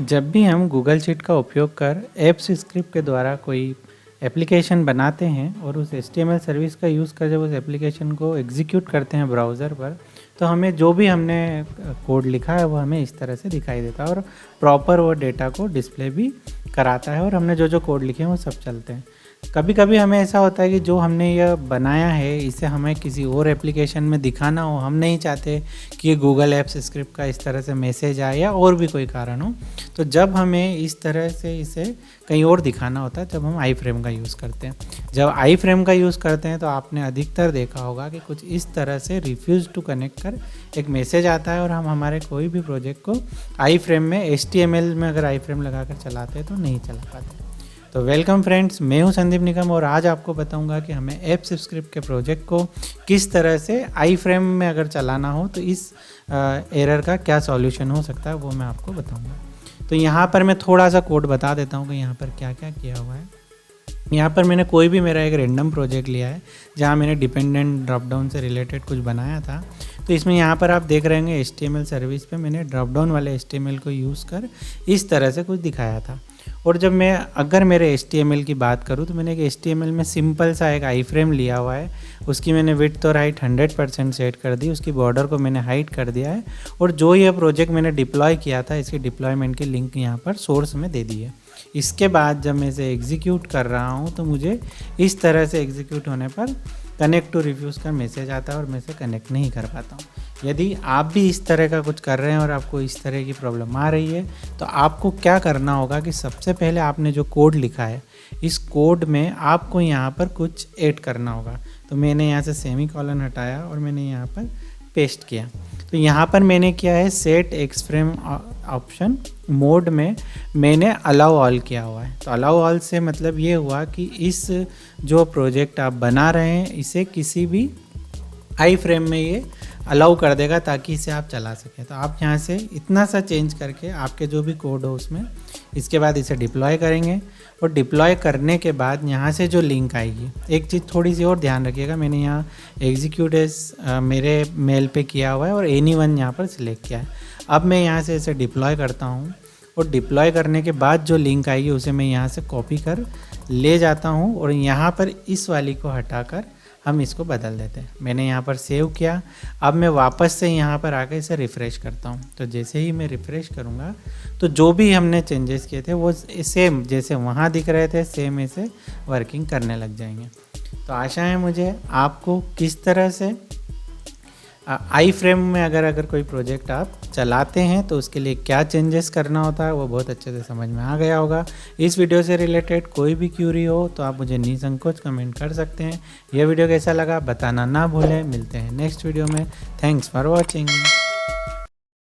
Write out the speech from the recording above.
जब भी हम गूगल शीट का उपयोग कर एप्स स्क्रिप्ट के द्वारा कोई एप्लीकेशन बनाते हैं और उस HTML सर्विस का यूज़ कर जब उस एप्लीकेशन को एग्जीक्यूट करते हैं ब्राउज़र पर, तो हमें जो भी हमने कोड लिखा है वो हमें इस तरह से दिखाई देता है और प्रॉपर वो डेटा को डिस्प्ले भी कराता है और हमने जो जो कोड लिखे हैं वो सब चलते हैं। कभी कभी हमें ऐसा होता है कि जो हमने यह बनाया है इसे हमें किसी और एप्लीकेशन में दिखाना हो, हम नहीं चाहते कि ये गूगल एप्स स्क्रिप्ट का इस तरह से मैसेज आए या और भी कोई कारण हो। तो जब हमें इस तरह से इसे कहीं और दिखाना होता है जब हम आई फ्रेम का यूज़ करते हैं। जब आई फ्रेम का यूज़ करते हैं तो आपने अधिकतर देखा होगा कि कुछ इस तरह से रिफ्यूज़ टू कनेक्ट कर एक मैसेज आता है और हम हमारे कोई भी प्रोजेक्ट को आई फ्रेम में HTML में अगर आई फ्रेम लगा कर चलाते हैं तो नहीं चला पाते। तो वेलकम फ्रेंड्स, मैं हूं संदीप निगम और आज आपको बताऊंगा कि हमें एप्स स्क्रिप्ट के प्रोजेक्ट को किस तरह से आई फ्रेम में अगर चलाना हो तो इस एरर का क्या सॉल्यूशन हो सकता है वो मैं आपको बताऊंगा। तो यहाँ पर मैं थोड़ा सा कोड बता देता हूँ कि यहाँ पर क्या क्या किया हुआ है। यहाँ पर मैंने कोई भी मेरा एक रैंडम प्रोजेक्ट लिया है जहाँ मैंने डिपेंडेंट ड्रॉप डाउन से रिलेटेड कुछ बनाया था। तो इसमें यहाँ पर आप देख रहे होंगे HTML सर्विस पे मैंने ड्रॉप डाउन वाले HTML को यूज़ कर इस तरह से कुछ दिखाया था। और जब मैं अगर मेरे HTML की बात करूँ तो मैंने एक HTML में सिंपल सा एक आई फ्रेम लिया हुआ है। उसकी मैंने विड्थ और हाइट 100% सेट कर दी, उसकी बॉर्डर को मैंने हाइट कर दिया है और जो ये प्रोजेक्ट मैंने डिप्लॉय किया था इसके डिप्लॉयमेंट की लिंक यहाँ पर सोर्स में दे दी है। इसके बाद जब मैं इसे एग्जीक्यूट कर रहा हूँ तो मुझे इस तरह से एग्जीक्यूट होने पर कनेक्ट टू रिव्यूज़ का मैसेज आता है और मैं इसे कनेक्ट नहीं कर पाता हूँ। यदि आप भी इस तरह का कुछ कर रहे हैं और आपको इस तरह की प्रॉब्लम आ रही है तो आपको क्या करना होगा कि सबसे पहले आपने जो कोड लिखा है इस कोड में आपको यहाँ पर कुछ ऐड करना होगा। तो मैंने यहाँ से सेमीकोलन हटाया और मैंने यहाँ पर पेस्ट किया। तो यहाँ पर मैंने किया है set x frame option mode में मैंने अलाउ ऑल किया हुआ है। तो अलाउ ऑल से मतलब ये हुआ कि इस जो प्रोजेक्ट आप बना रहे हैं इसे किसी भी आई फ्रेम में ये अलाउ कर देगा ताकि इसे आप चला सकें। तो आप यहाँ से इतना सा चेंज करके आपके जो भी कोड हो उसमें इसके बाद इसे डिप्लॉय करेंगे और डिप्लॉय करने के बाद यहाँ से जो लिंक आएगी, एक चीज़ थोड़ी सी और ध्यान रखिएगा, मैंने यहाँ एग्जीक्यूट एज मेरे मेल पे किया हुआ है और एनीवन यहाँ पर सिलेक्ट किया है। अब मैं यहाँ से इसे डिप्लॉय करता हूँ और डिप्लॉय करने के बाद जो लिंक आएगी उसे मैं यहाँ से कॉपी कर ले जाता हूँ और यहाँ पर इस वाली को हटाकर हम इसको बदल देते हैं। मैंने यहाँ पर सेव किया। अब मैं वापस से यहाँ पर आकर इसे रिफ़्रेश करता हूँ। तो जैसे ही मैं रिफ़्रेश करूँगा तो जो भी हमने चेंजेस किए थे वो सेम जैसे वहाँ दिख रहे थे सेम ऐसे वर्किंग करने लग जाएंगे। तो आशा है मुझे आपको किस तरह से आई फ्रेम में अगर कोई प्रोजेक्ट आप चलाते हैं तो उसके लिए क्या चेंजेस करना होता है वो बहुत अच्छे से समझ में आ गया होगा। इस वीडियो से रिलेटेड कोई भी क्यूरी हो तो आप मुझे निसंकोच कमेंट कर सकते हैं। यह वीडियो कैसा लगा बताना ना भूलें। मिलते हैं नेक्स्ट वीडियो में। Thanks for watching.